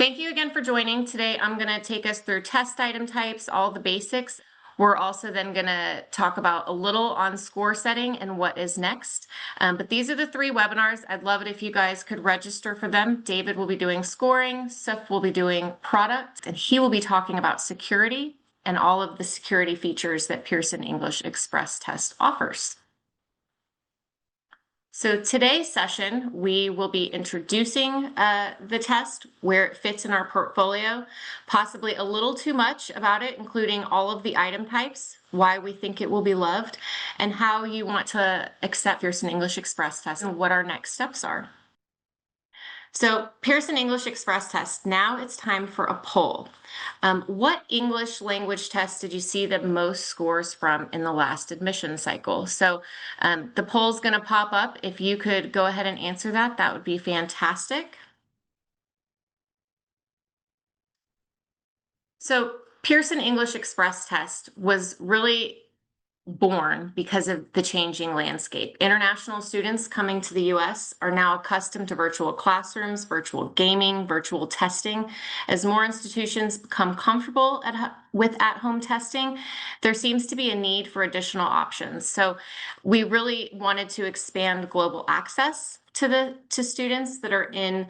Thank you again for joining. Today, I'm going to take us through test item types, all the basics. We're also then going to talk about a little on score setting and what is next. But these are the 3 webinars. I'd love it if you guys could register for them. David will be doing scoring, Seth will be doing product, and he will be talking about security and all of the security features that Pearson English Express Test offers. So today's session, we will be introducing the test, where it fits in our portfolio, possibly a little too much about it, including all of the item types, why we think it will be loved, and how you want to accept Pearson English Express Test and what our next steps are. So Pearson English Express Test, now it's time for a poll. What English language test did you see the most scores from in the last admission cycle? So the poll's going to pop up. If you could go ahead and answer that, that would be fantastic. So Pearson English Express Test was really born because of the changing landscape. International students coming to the US are now accustomed to virtual classrooms, virtual gaming, virtual testing. As more institutions become comfortable with at-home testing, there seems to be a need for additional options. So we really wanted to expand global access to students that are in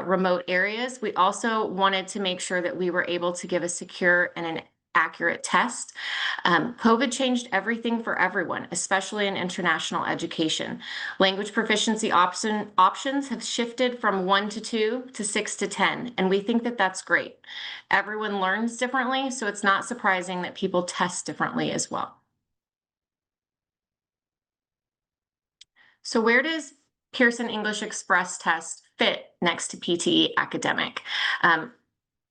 remote areas. We also wanted to make sure that we were able to give a secure and an accurate test. COVID changed everything for everyone, especially in international education. Language proficiency options have shifted from 1 to 2 to 6 to 10, and we think that that's great. Everyone learns differently, so it's not surprising that people test differently as well. So where does Pearson English Express Test fit next to PTE Academic?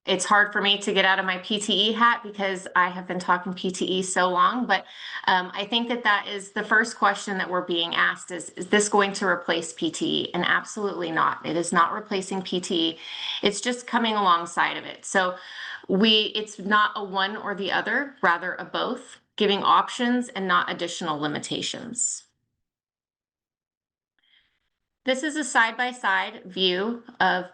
It's hard for me to get out of my PTE hat because I have been talking PTE so long, but I think that is the first question that we're being asked is this going to replace PTE? And absolutely not. It is not replacing PTE. It's just coming alongside of it. So it's not a one or the other, rather a both, giving options and not additional limitations. This is a side-by-side view of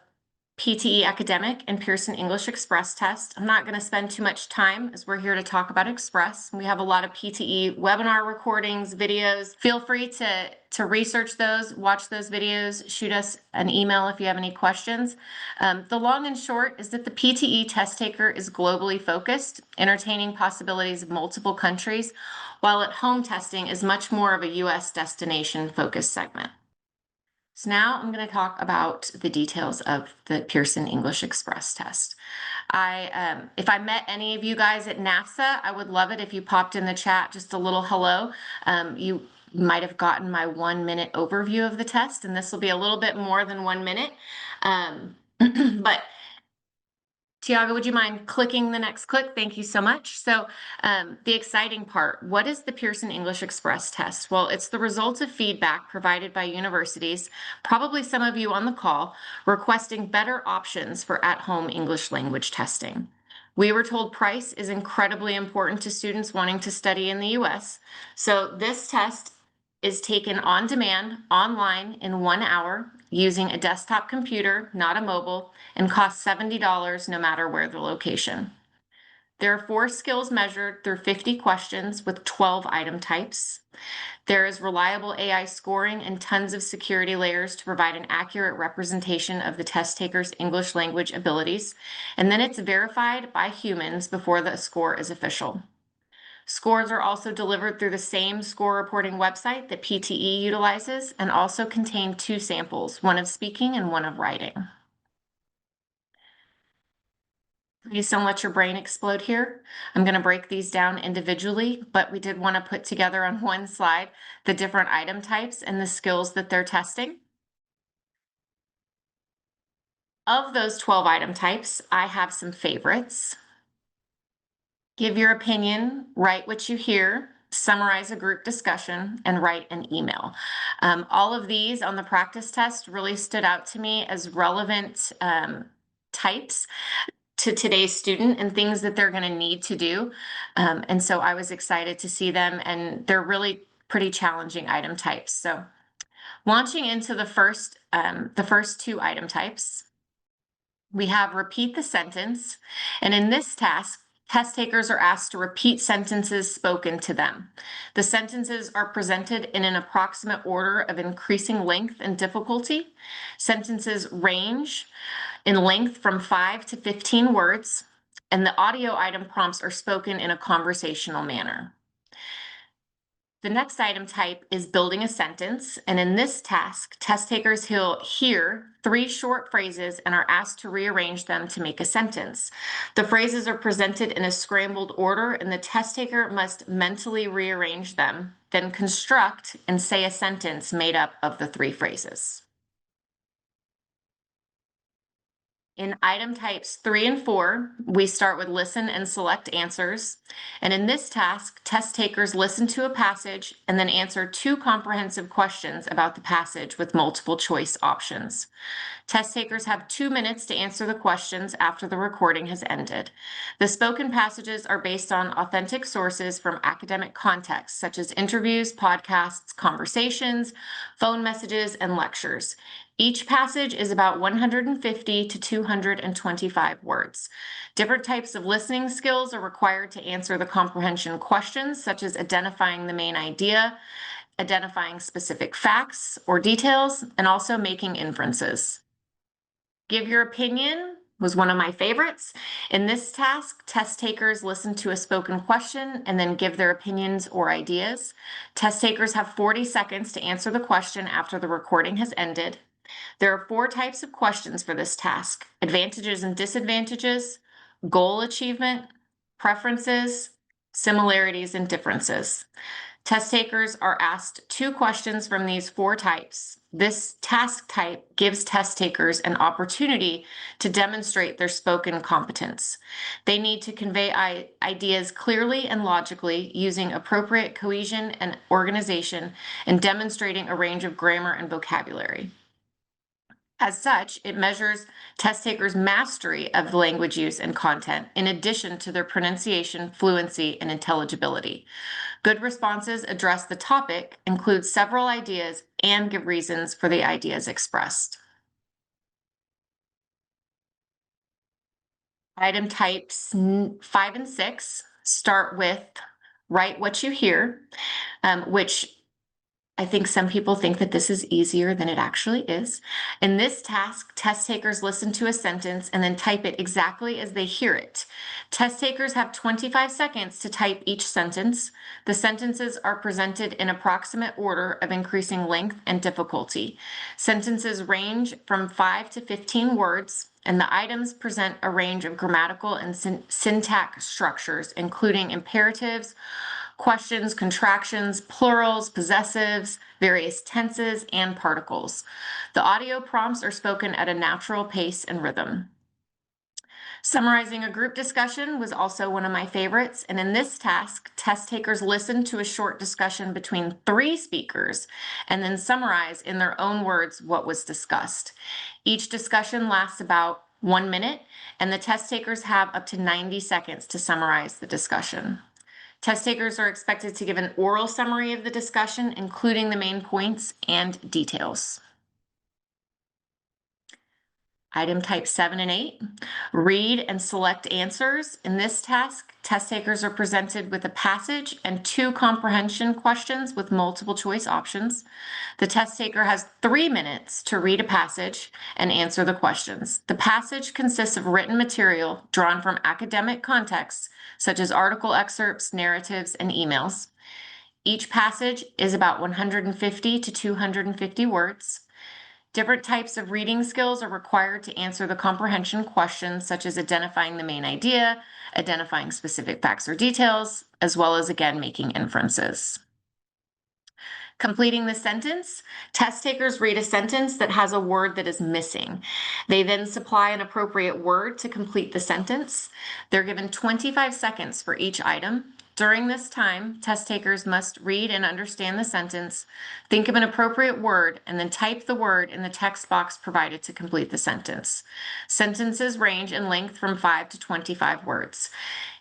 PTE Academic and Pearson English Express Test. I'm not going to spend too much time as we're here to talk about Express. We have a lot of PTE webinar recordings, videos. Feel free to research those, watch those videos, shoot us an email if you have any questions. The long and short is that the PTE test taker is globally focused, entertaining possibilities of multiple countries, while at home testing is much more of a US destination focused segment. So now I'm going to talk about the details of the Pearson English Express Test. If I met any of you guys at NASA, I would love it if you popped in the chat just a little hello. You might have gotten my 1-minute overview of the test, and this will be a little bit more than 1 minute. But Tiago, would you mind clicking the next click? Thank you so much. So the exciting part, what is the Pearson English Express Test? Well, it's the result of feedback provided by universities, probably some of you on the call, requesting better options for at-home English language testing. We were told price is incredibly important to students wanting to study in the US. So this test is taken on demand, online, in 1 hour, using a desktop computer, not a mobile, and costs $70 no matter where the location. There are 4 skills measured through 50 questions with 12 item types. There is reliable AI scoring and tons of security layers to provide an accurate representation of the test taker's English language abilities. And then it's verified by humans before the score is official. Scores are also delivered through the same score reporting website that PTE utilizes and also contain 2 samples, one of speaking and one of writing. Please don't let your brain explode here. I'm going to break these down individually, but we did want to put together on one slide the different item types and the skills that they're testing. Of those 12 item types, I have some favorites. Give your opinion, write what you hear, summarize a group discussion, and write an email. All of these on the practice test really stood out to me as relevant types to today's student and things that they're going to need to do. And so I was excited to see them, and they're really pretty challenging item types. So launching into the first 2 item types. We have repeat the sentence, and in this task, test takers are asked to repeat sentences spoken to them. The sentences are presented in an approximate order of increasing length and difficulty. Sentences range in length from 5 to 15 words, and the audio item prompts are spoken in a conversational manner. The next item type is building a sentence, and in this task, test takers will hear 3 short phrases and are asked to rearrange them to make a sentence. The phrases are presented in a scrambled order, and the test taker must mentally rearrange them, then construct and say a sentence made up of the 3 phrases. In item types 3 and 4, we start with listen and select answers. And in this task, test takers listen to a passage and then answer 2 comprehensive questions about the passage with multiple choice options. Test takers have 2 minutes to answer the questions after the recording has ended. The spoken passages are based on authentic sources from academic contexts, such as interviews, podcasts, conversations, phone messages, and lectures. Each passage is about 150 to 225 words. Different types of listening skills are required to answer the comprehension questions, such as identifying the main idea, identifying specific facts or details, and also making inferences. Give your opinion was one of my favorites. In this task, test takers listen to a spoken question and then give their opinions or ideas. Test takers have 40 seconds to answer the question after the recording has ended. There are 4 types of questions for this task: advantages and disadvantages, goal achievement, preferences, similarities and differences. Test takers are asked 2 questions from these 4 types. This task type gives test takers an opportunity to demonstrate their spoken competence. They need to convey ideas clearly and logically using appropriate cohesion and organization and demonstrating a range of grammar and vocabulary. As such, it measures test takers' mastery of language use and content, in addition to their pronunciation, fluency, and intelligibility. Good responses address the topic, include several ideas, and give reasons for the ideas expressed. Item types 5 and 6 start with write what you hear, which I think some people think that this is easier than it actually is. In this task, test takers listen to a sentence and then type it exactly as they hear it. Test takers have 25 seconds to type each sentence. The sentences are presented in approximate order of increasing length and difficulty. Sentences range from 5 to 15 words, and the items present a range of grammatical and syntax structures, including imperatives, questions, contractions, plurals, possessives, various tenses, and particles. The audio prompts are spoken at a natural pace and rhythm. Summarizing a group discussion was also one of my favorites, and in this task, test takers listen to a short discussion between 3 speakers and then summarize in their own words what was discussed. Each discussion lasts about 1 minute, and the test takers have up to 90 seconds to summarize the discussion. Test takers are expected to give an oral summary of the discussion, including the main points and details. Item type 7 and 8, read and select answers. In this task, test takers are presented with a passage and 2 comprehension questions with multiple choice options. The test taker has 3 minutes to read a passage and answer the questions. The passage consists of written material drawn from academic contexts, such as article excerpts, narratives, and emails. Each passage is about 150 to 250 words. Different types of reading skills are required to answer the comprehension questions, such as identifying the main idea, identifying specific facts or details, as well as, again, making inferences. Completing the sentence, test takers read a sentence that has a word that is missing. They then supply an appropriate word to complete the sentence. They're given 25 seconds for each item. During this time, test takers must read and understand the sentence, think of an appropriate word, and then type the word in the text box provided to complete the sentence. Sentences range in length from 5 to 25 words.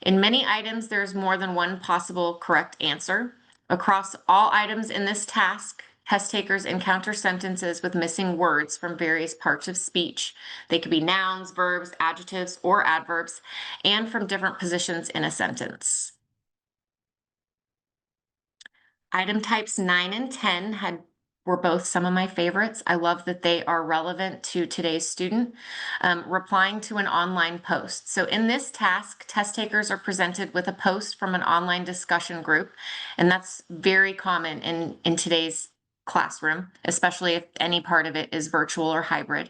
In many items, there is more than one possible correct answer. Across all items in this task, Test takers encounter sentences with missing words from various parts of speech. They could be nouns, verbs, adjectives, or adverbs, and from different positions in a sentence. Item types 9 and 10 were both some of my favorites. I love that they are relevant to today's student. Replying to an online post. So in this task, test takers are presented with a post from an online discussion group, and that's very common in today's classroom, especially if any part of it is virtual or hybrid.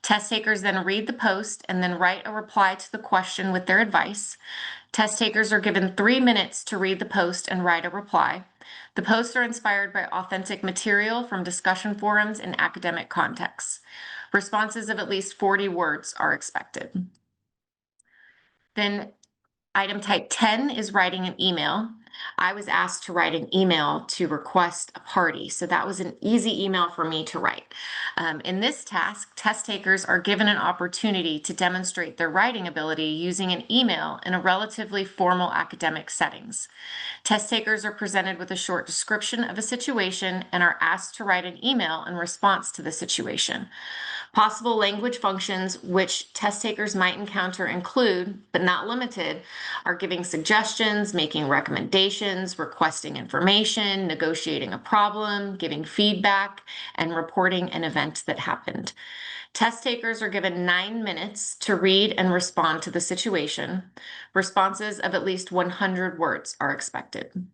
Test takers then read the post and then write a reply to the question with their advice. Test takers are given 3 minutes to read the post and write a reply. The posts are inspired by authentic material from discussion forums and academic contexts. Responses of at least 40 words are expected. Then item type 10 is writing an email. I was asked to write an email to request a party, so that was an easy email for me to write. In this task, test takers are given an opportunity to demonstrate their writing ability using an email in a relatively formal academic settings. Test takers are presented with a short description of a situation and are asked to write an email in response to the situation. Possible language functions which test takers might encounter include, but not limited, are giving suggestions, making recommendations, requesting information, negotiating a problem, giving feedback, and reporting an event that happened. Test takers are given 9 minutes to read and respond to the situation. Responses of at least 100 words are expected.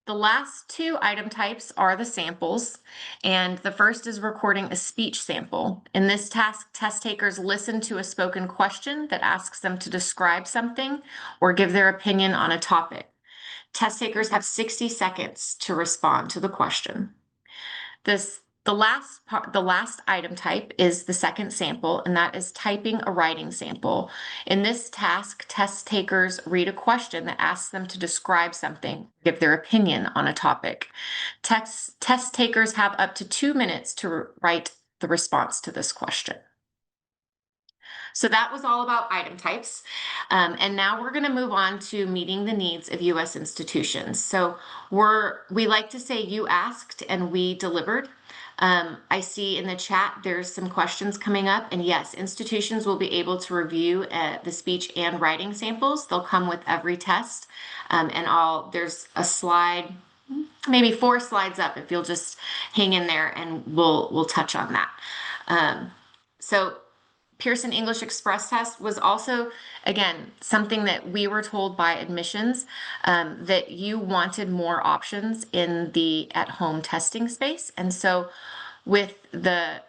The last two item types are the samples, and the first is recording a speech sample. In this task, test takers listen to a spoken question that asks them to describe something or give their opinion on a topic. Test takers have 60 seconds to respond to the question. The last item type is the second sample, and that is typing a writing sample. In this task, test takers read a question that asks them to describe something, give their opinion on a topic. Test takers have up to 2 minutes to write the response to this question. So that was all about item types. And now we're going to move on to meeting the needs of U.S. institutions. So we like to say you asked and we delivered. I see in the chat there's some questions coming up, and yes, institutions will be able to review the speech and writing samples. They'll come with every test, and there's a slide, maybe 4 slides up, if you'll just hang in there, and we'll touch on that. So Pearson English Express test was also, again, something that we were told by admissions that you wanted more options in the at-home testing space. And so with the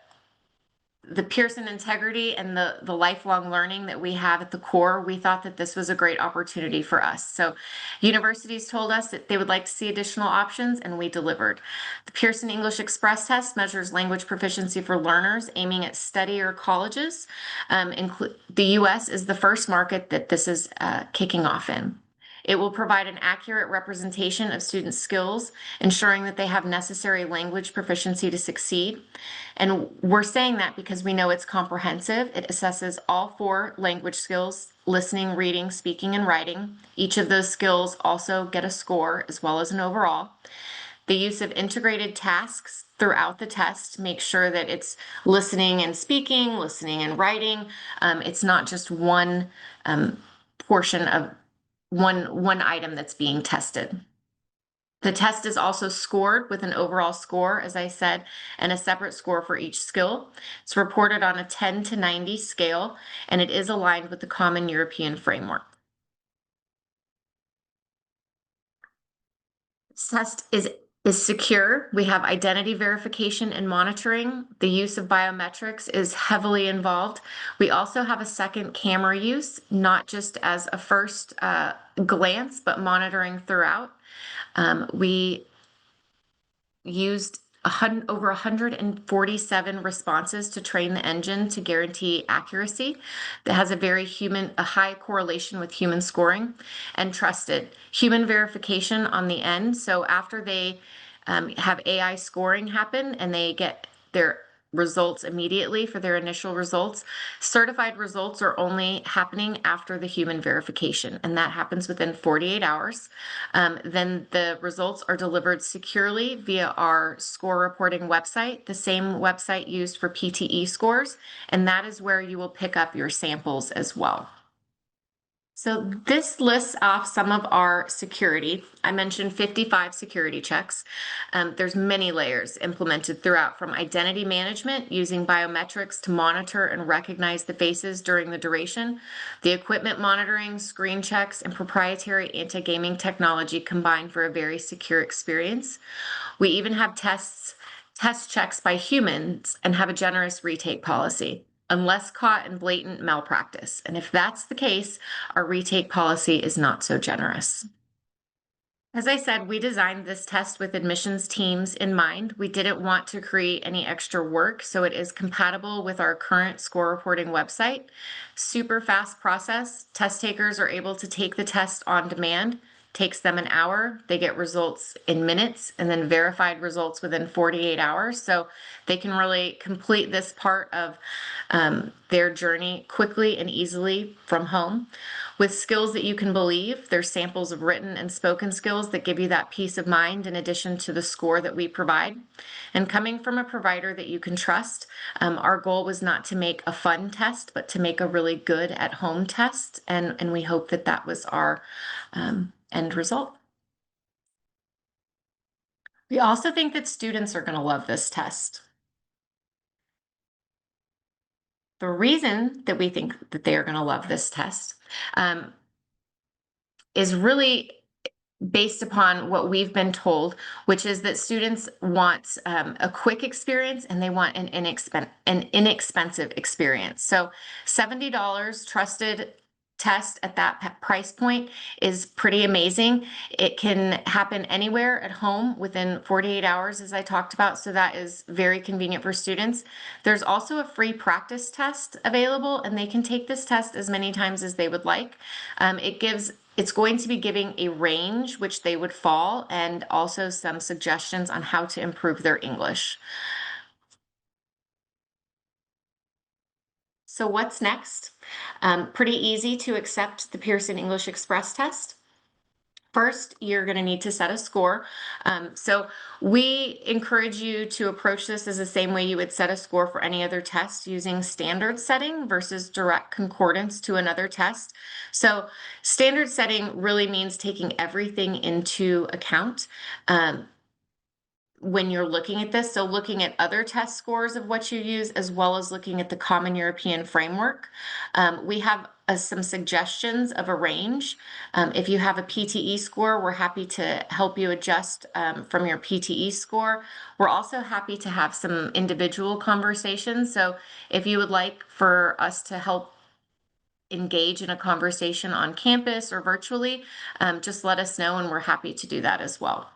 Pearson integrity and the lifelong learning that we have at the core, we thought that this was a great opportunity for us. So universities told us that they would like to see additional options, and we delivered. The Pearson English Express test measures language proficiency for learners aiming at steadier colleges. The U.S. is the first market that this is kicking off in. It will provide an accurate representation of students' skills, ensuring that they have necessary language proficiency to succeed. And we're saying that because we know it's comprehensive. It assesses all 4 language skills: listening, reading, speaking, and writing. Each of those skills also get a score as well as an overall. The use of integrated tasks throughout the test makes sure that it's listening and speaking, listening and writing. It's not just one portion of one item that's being tested. The test is also scored with an overall score, as I said, and a separate score for each skill. It's reported on a 10 to 90 scale, and it is aligned with the Common European Framework. This test is secure. We have identity verification and monitoring. The use of biometrics is heavily involved. We also have a second camera use, not just as a first glance, but monitoring throughout. We used over 147 responses to train the engine to guarantee accuracy. That has a high correlation with human scoring, and trusted. Human verification on the end. So after they have AI scoring happen and they get results immediately for their initial results. Certified results are only happening after the human verification, and that happens within 48 hours. Then the results are delivered securely via our score reporting website, the same website used for PTE scores, and that is where you will pick up your samples as well. So this lists off some of our security. I mentioned 55 security checks. There's many layers implemented throughout, from identity management using biometrics to monitor and recognize the faces during the duration, the equipment monitoring, screen checks, and proprietary anti-gaming technology combined for a very secure experience. We even have test checks by humans and have a generous retake policy, unless caught in blatant malpractice. And if that's the case, our retake policy is not so generous. As I said, we designed this test with admissions teams in mind. We didn't want to create any extra work, so it is compatible with our current score reporting website. Super fast process. Test takers are able to take the test on demand. Takes them an hour. They get results in minutes and then verified results within 48 hours. So they can really complete this part of their journey quickly and easily from home. With skills that you can believe, there's samples of written and spoken skills that give you that peace of mind in addition to the score that we provide. And coming from a provider that you can trust, our goal was not to make a fun test, but to make a really good at-home test. And we hope that that was our end result. We also think that students are going to love this test. The reason that we think that they are going to love this test is really based upon what we've been told, which is that students want a quick experience and they want an inexpensive experience. So $70 trusted test at that price point is pretty amazing. It can happen anywhere at home within 48 hours, as I talked about, so that is very convenient for students. There's also a free practice test available, and they can take this test as many times as they would like. It's going to be giving a range which they would fall, and also some suggestions on how to improve their English. So what's next? Pretty easy to accept the Pearson English Express test. First, you're going to need to set a score. So we encourage you to approach this as the same way you would set a score for any other test, using standard setting versus direct concordance to another test. So standard setting really means taking everything into account when you're looking at this. So looking at other test scores of what you use, as well as looking at the Common European Framework. We have some suggestions of a range. If you have a PTE score, we're happy to help you adjust from your PTE score. We're also happy to have some individual conversations. So if you would like for us to help engage in a conversation on campus or virtually, just let us know, and we're happy to do that as well.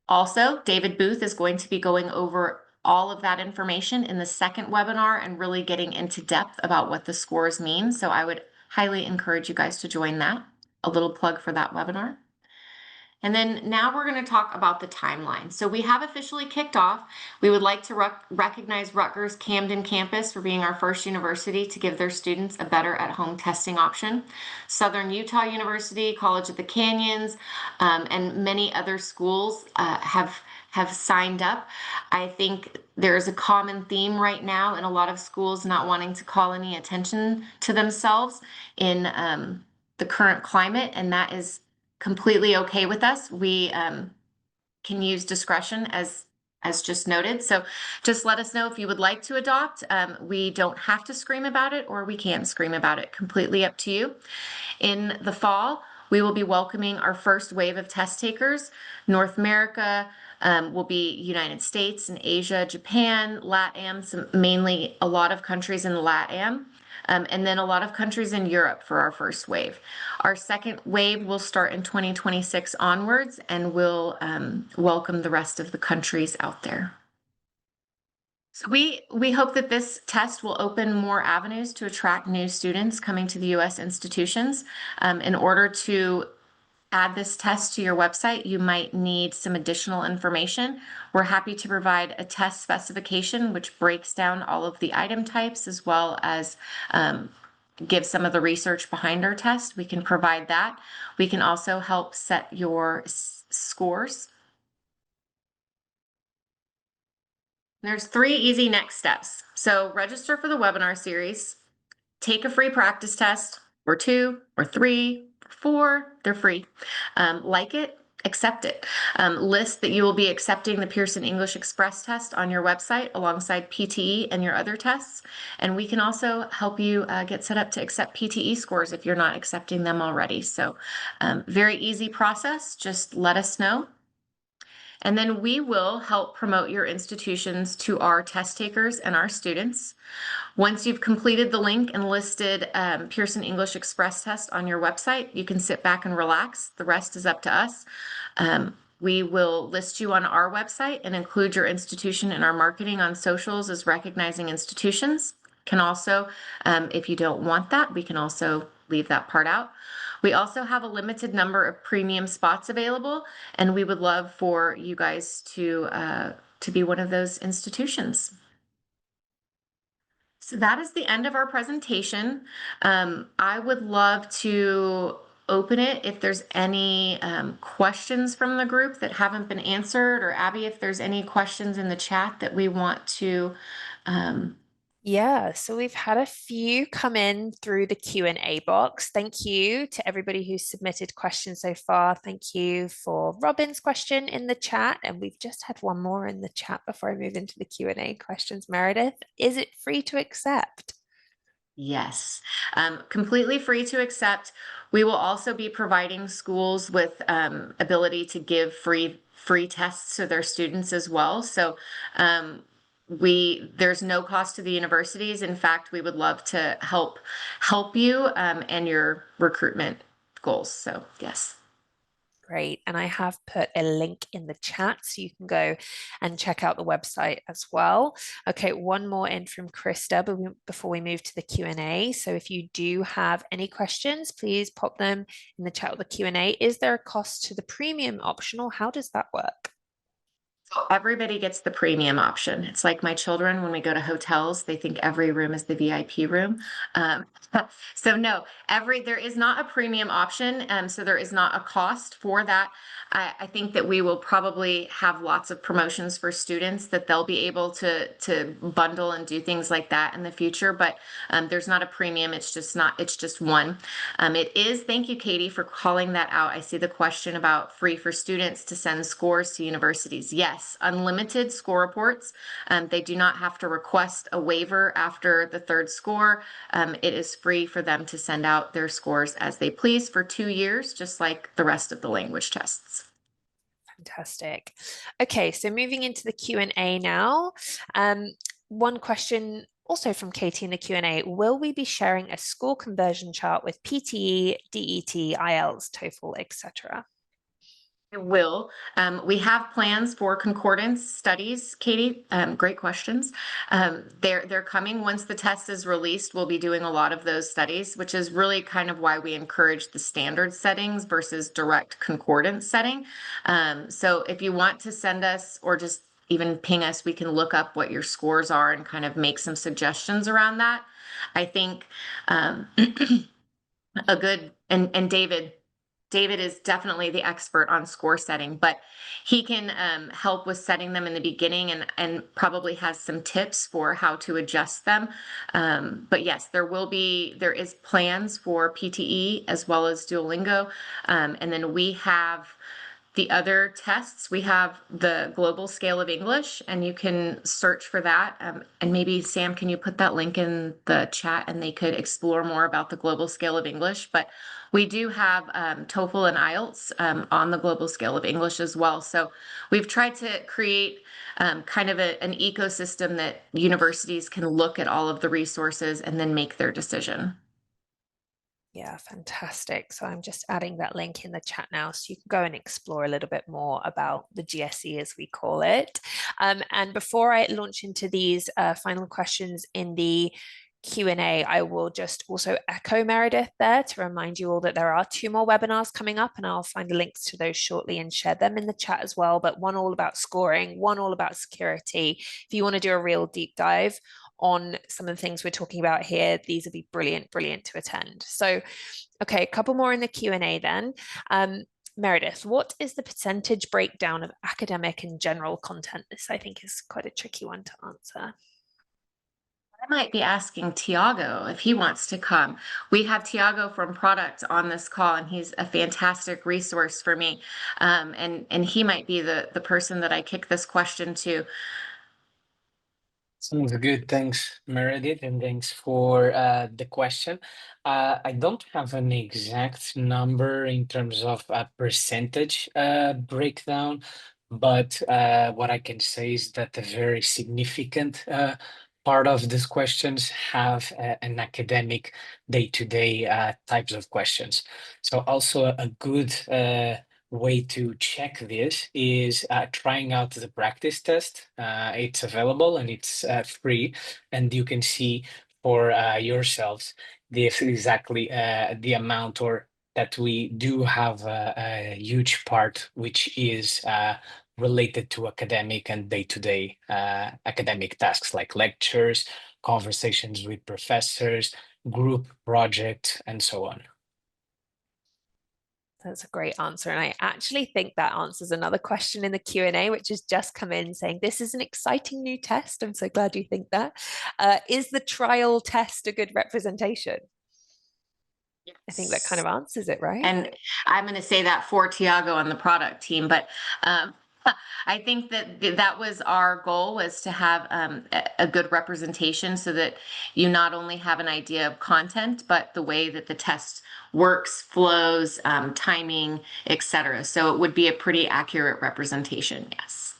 Also, David Booth is going to be going over all of that information in the second webinar and really getting into depth about what the scores mean. So I would highly encourage you guys to join that. A little plug for that webinar. And then now we're going to talk about the timeline. So we have officially kicked off. We would like to recognize Rutgers Camden campus for being our first university to give their students a better at-home testing option. Southern Utah University, College of the Canyons, and many other schools have signed up. I think there's a common theme right now in a lot of schools not wanting to call any attention to themselves in the current climate, and that is completely okay with us. We can use discretion as just noted. So just let us know if you would like to adopt. We don't have to scream about it, or we can scream about it. Completely up to you. In the fall, we will be welcoming our first wave of test takers. North America will be United States and Asia, Japan, LATAM, mainly a lot of countries in LATAM. And then a lot of countries in Europe for our first wave. Our second wave will start in 2026 onwards, and we'll welcome the rest of the countries out there. So we hope that this test will open more avenues to attract new students coming to the U.S. institutions in order to add this test to your website, you might need some additional information. We're happy to provide a test specification which breaks down all of the item types as well as give some of the research behind our test. We can provide that. We can also help set your scores. There's 3 easy next steps. So register for the webinar series, take a free practice test, or 2, or 3, or 4, they're free. Like it, accept it. List that you will be accepting the Pearson English Express test on your website alongside PTE and your other tests. And we can also help you get set up to accept PTE scores if you're not accepting them already. So very easy process, just let us know. And then we will help promote your institutions to our test takers and our students. Once you've completed the link and listed Pearson English Express test on your website, you can sit back and relax. The rest is up to us. We will list you on our website and include your institution in our marketing on socials as recognizing institutions. Can also, if you don't want that, we can also leave that part out. We also have a limited number of premium spots available, and we would love for you guys to be one of those institutions. So that is the end of our presentation. I would love to open it if there's any questions from the group that haven't been answered, or Abby, if there's any questions in the chat that we want to Yeah, so we've had a few come in through the Q&A box. Thank you to everybody who submitted questions so far. Thank you for Robin's question in the chat. And we've just had one more in the chat before I move into the Q&A questions. Meredith, is it free to accept? Yes, completely free to accept. We will also be providing schools with ability to give free tests to their students as well. So there's no cost to the universities. In fact, we would love to help you and your recruitment goals. So yes. Great. And I have put a link in the chat so you can go and check out the website as well. Okay, one more in from Krista before we move to the Q&A. So if you do have any questions, please pop them in the chat with the Q&A. Is there a cost to the premium optional? How does that work? So everybody gets the premium option. It's like my children, when we go to hotels, they think every room is the VIP room. So no, there is not a premium option. So there is not a cost for that. I think that we will probably have lots of promotions for students that they'll be able to bundle and do things like that in the future. But there's not a premium. It's just one. Thank you, Katie, for calling that out. I see the question about free for students to send scores to universities. Yes, unlimited score reports. They do not have to request a waiver after the 3rd score. It is free for them to send out their scores as they please for 2 years, just like the rest of the language tests. Fantastic. Okay, so moving into the Q&A now. One question also from Katie in the Q&A, will we be sharing a score conversion chart with PTE, DET, IELTS, TOEFL, etc.? Will. We have plans for concordance studies, Katie. Great questions. They're coming once the test is released. We'll be doing a lot of those studies, which is really kind of why we encourage the standard settings versus direct concordance setting. So if you want to send us or just even ping us, we can look up what your scores are and kind of make some suggestions around that. I think a good, and David is definitely the expert on score setting, but he can help with setting them in the beginning and probably has some tips for how to adjust them. But yes, there is plans for PTE as well as Duolingo. And then we have the other tests. We have the global scale of English, and you can search for that. And maybe Sam, can you put that link in the chat and they could explore more about the global scale of English? But we do have TOEFL and IELTS on the global scale of English as well. So we've tried to create kind of an ecosystem that universities can look at all of the resources and then make their decision. Yeah, fantastic. So I'm just adding that link in the chat now so you can go and explore a little bit more about the GSE as we call it. And before I launch into these final questions in the Q&A, I will just also echo Meredith there to remind you all that there are 2 more webinars coming up, and I'll find the links to those shortly and share them in the chat as well. But one all about scoring, one all about security. If you want to do a real deep dive on some of the things we're talking about here, these would be brilliant, brilliant to attend. So, okay, a couple more in the Q&A then. Meredith, what is the percentage breakdown of academic and general content? This, I think, is quite a tricky one to answer. I might be asking Tiago if he wants to come. We have Tiago from Product on this call, and he's a fantastic resource for me. And he might be the person that I kick this question to. Sounds good. Thanks, Meredith, and thanks for the question. I don't have an exact number in terms of a percentage breakdown, but what I can say is that a very significant part of these questions have an academic day-to-day types of questions. So also a good way to check this is trying out the practice test. It's available and it's free, and you can see for yourselves this exactly the amount or that we do have a huge part which is related to academic and day-to-day academic tasks like lectures, conversations with professors, group projects, and so on. That's a great answer. And I actually think that answers another question in the Q&A, which has just come in saying, this is an exciting new test. I'm so glad you think that. Is the trial test a good representation? I think that kind of answers it, right? And I'm going to say that for Tiago on the product team, but I think that that was our goal, was to have a good representation so that you not only have an idea of content, but the way that the test works, flows, timing, etc. So it would be a pretty accurate representation, yes.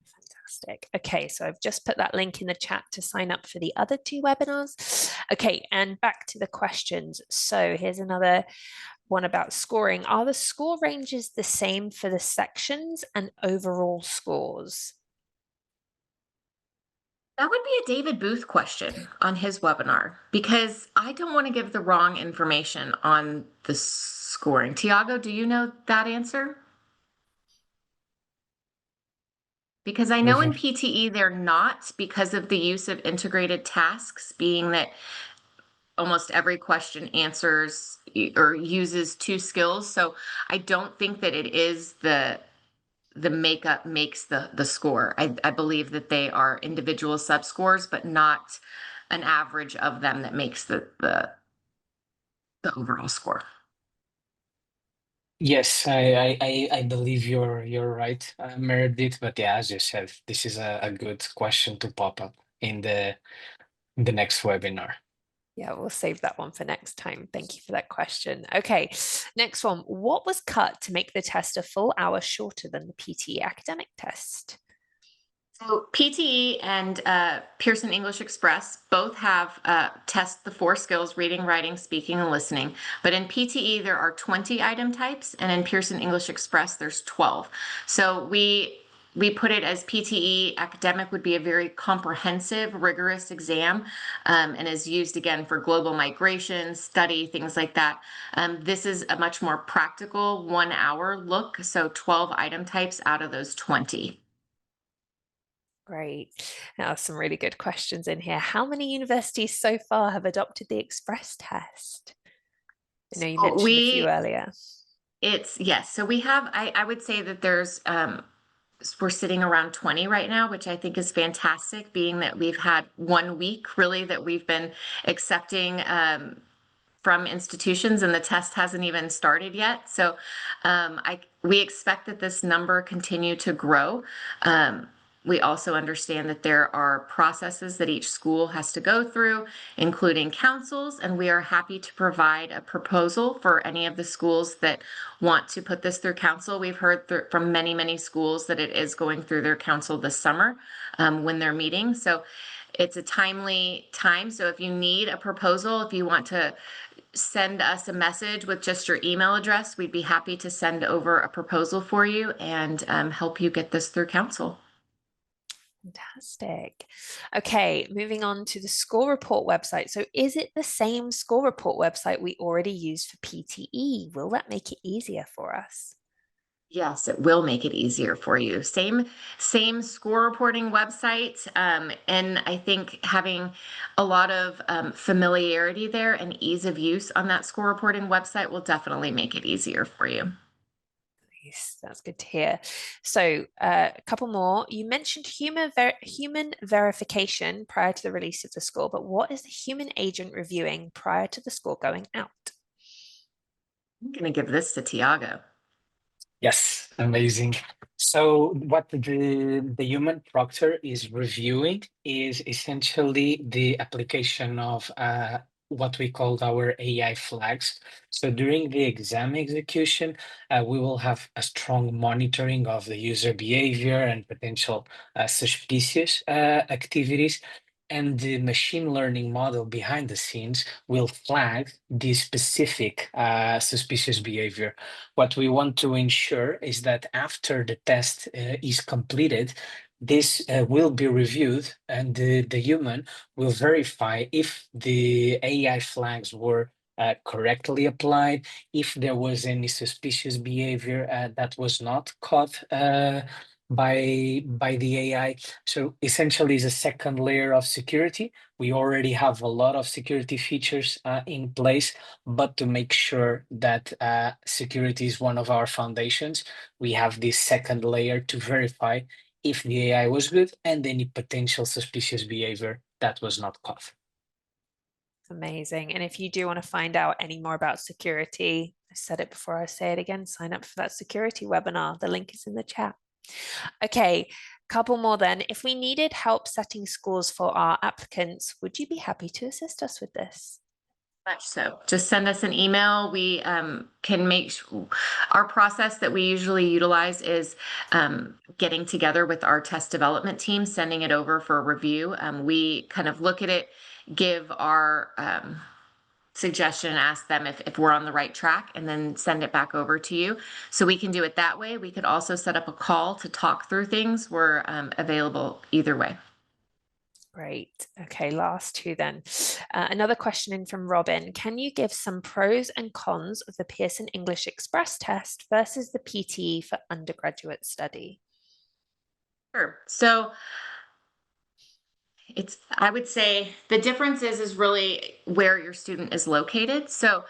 Fantastic. Okay, so I've just put that link in the chat to sign up for the other 2 webinars. Okay, and back to the questions. So here's another one about scoring. Are the score ranges the same for the sections and overall scores? That would be a David Booth question on his webinar, because I don't want to give the wrong information on the scoring. Tiago, do you know that answer? Because I know in PTE they're not, because of the use of integrated tasks, being that almost every question answers or uses 2 skills. So I don't think that it is the makeup makes the score. I believe that they are individual subscores, but not an average of them that makes the overall score. Yes, I believe you're right, Meredith. But yeah, as you said, this is a good question to pop up in the next webinar. Yeah, we'll save that one for next time. Thank you for that question. Okay, next one. What was cut to make the test a full hour shorter than the PTE academic test? So PTE and Pearson English Express both have test the 4 skills: reading, writing, speaking, and listening. But in PTE, there are 20 item types, and in Pearson English Express, there's 12. So we put it as PTE academic would be a very comprehensive, rigorous exam, and is used again for global migration, study, things like that. This is a much more practical 1-hour look, so 12 item types out of those 20. Great. Now, some really good questions in here. How many universities so far have adopted the Express test? I know you mentioned a few earlier. Yes. So we have, I would say that there's, we're sitting around 20 right now, which I think is fantastic, being that we've had 1 week really that we've been accepting from institutions, and the test hasn't even started yet. So we expect that this number continue to grow. We also understand that there are processes that each school has to go through, including councils, and we are happy to provide a proposal for any of the schools that want to put this through council. We've heard from many, many schools that it is going through their council this summer when they're meeting. So it's a timely time. So if you need a proposal, if you want to send us a message with just your email address, we'd be happy to send over a proposal for you and help you get this through council. Fantastic. Okay, moving on to the score report website. So is it the same score report website we already use for PTE? Will that make it easier for us? Yes, it will make it easier for you. Same score reporting website, and I think having a lot of familiarity there and ease of use on that score reporting website will definitely make it easier for you. Nice, that's good to hear. So, a couple more. You mentioned human verification prior to the release of the score, but what is the human agent reviewing prior to the score going out? I'm going to give this to Tiago. Yes, amazing. So what the human proctor is reviewing is essentially the application of what we called our AI flags. So during the exam execution, we will have a strong monitoring of the user behavior and potential suspicious activities. And the machine learning model behind the scenes will flag the specific suspicious behavior. What we want to ensure is that after the test is completed, this will be reviewed and the human will verify if the AI flags were correctly applied, if there was any suspicious behavior that was not caught by the AI. So essentially, is a second layer of security. We already have a lot of security features in place, but to make sure that security is one of our foundations, we have this second layer to verify if the AI was good and any potential suspicious behavior that was not caught. Amazing. And if you do want to find out any more about security, I said it before, I say it again, sign up for that security webinar. The link is in the chat. Okay, couple more then. If we needed help setting scores for our applicants, would you be happy to assist us with this? Much so. Just send us an email. We can make our process that we usually utilize is getting together with our test development team, sending it over for review. We kind of look at it, give our suggestion, ask them if we're on the right track, and then send it back over to you. So we can do it that way. We could also set up a call to talk through things. We're available either way. Great. Okay, last two then. Another question in from Robin. Can you give some pros and cons of the Pearson English Express test versus the PTE for undergraduate study? Sure. So I would say the difference is really where your student is located. So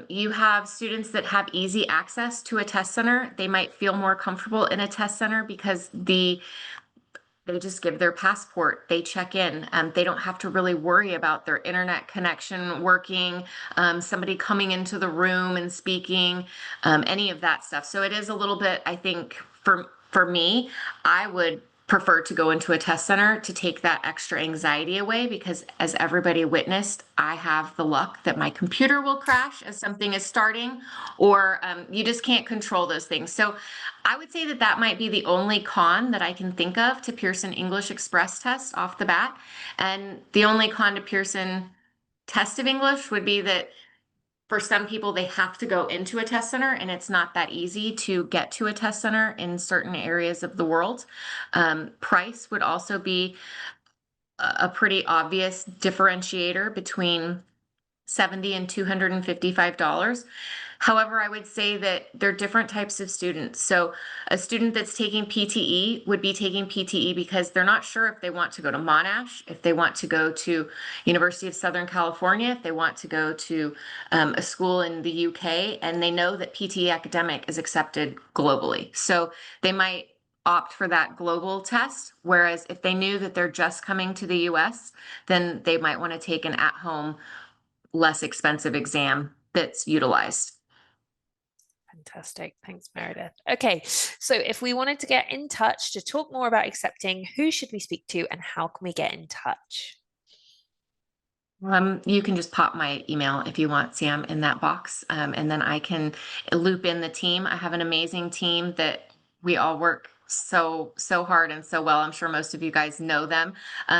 you have students that have easy access to a test center. They might feel more comfortable in a test center because they just give their passport, they check in, they don't have to really worry about their internet connection working, somebody coming into the room and speaking, any of that stuff. So it is a little bit, I think, for me, I would prefer to go into a test center to take that extra anxiety away because as everybody witnessed, I have the luck that my computer will crash as something is starting, or you just can't control those things. So I would say that that might be the only con that I can think of to Pearson English Express test off the bat. And the only con to Pearson test of English would be that for some people, they have to go into a test center, and it's not that easy to get to a test center in certain areas of the world. Price would also be a pretty obvious differentiator between $70 and $255. However, I would say that they're different types of students. So a student that's taking PTE would be taking PTE because they're not sure if they want to go to Monash, if they want to go to University of Southern California, if they want to go to a school in the UK, and they know that PTE academic is accepted globally. So they might opt for that global test. Whereas if they knew that they're just coming to the US, then they might want to take an at-home less expensive exam that's utilized. Fantastic. Thanks, Meredith. Okay, so if we wanted to get in touch to talk more about accepting, who should we speak to and how can we get in touch? You can just pop my email if you want, Sam, in that box, and then I can loop in the team. I have an amazing team that we all work so hard and so well. I'm sure most of you guys know them.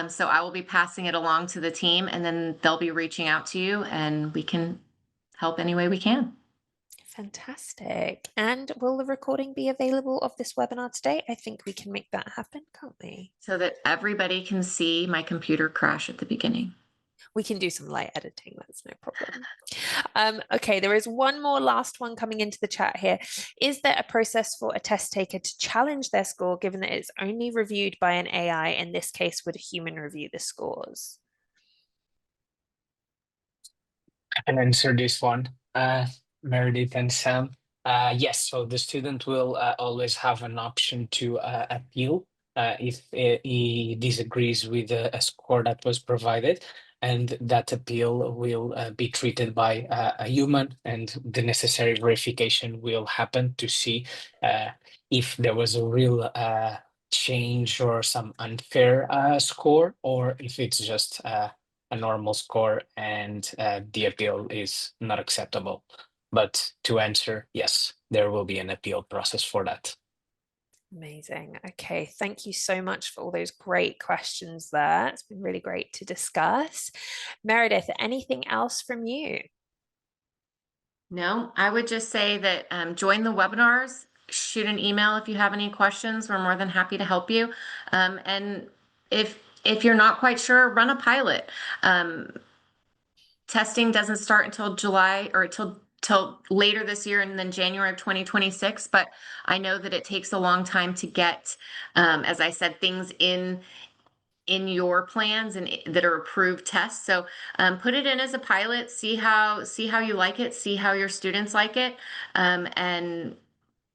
So I will be passing it along to the team, and then they'll be reaching out to you, and we can help any way we can. Fantastic. And will the recording be available of this webinar today? I think we can make that happen, can't we? So that everybody can see my computer crash at the beginning. We can do some light editing, that's no problem. Okay, there is one more last one coming into the chat here. Is there a process for a test taker to challenge their score given that it's only reviewed by an AI? In this case, would a human review the scores? I can answer this one, Meredith and Sam. Yes, so the student will always have an option to appeal if he disagrees with a score that was provided, and that appeal will be treated by a human, and the necessary verification will happen to see if there was a real change or some unfair score, or if it's just a normal score and the appeal is not acceptable. But to answer, yes, there will be an appeal process for that. Amazing. Okay, thank you so much for all those great questions there. It's been really great to discuss. Meredith, anything else from you? No, I would just say that join the webinars, shoot an email if you have any questions. We're more than happy to help you. And if you're not quite sure, run a pilot. Testing doesn't start until July or till later this year and then January of 2026. But I know that it takes a long time to get, as I said, things in your plans and that are approved tests. So put it in as a pilot, see how you like it, see how your students like it, and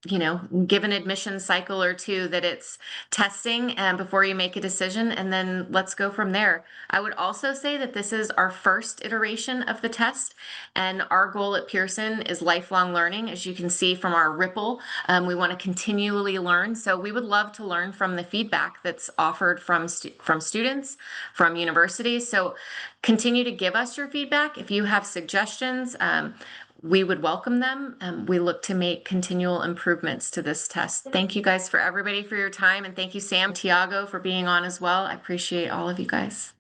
give an admission cycle or two that it's testing and before you make a decision, and then let's go from there. I would also say that this is our first iteration of the test, and our goal at Pearson is lifelong learning. As you can see from our Ripple, we want to continually learn. So we would love to learn from the feedback that's offered from students, from universities. So continue to give us your feedback. If you have suggestions, we would welcome them. We look to make continual improvements to this test. Thank you guys for everybody for your time. And thank you, Sam, Tiago, for being on as well. I appreciate all of you guys.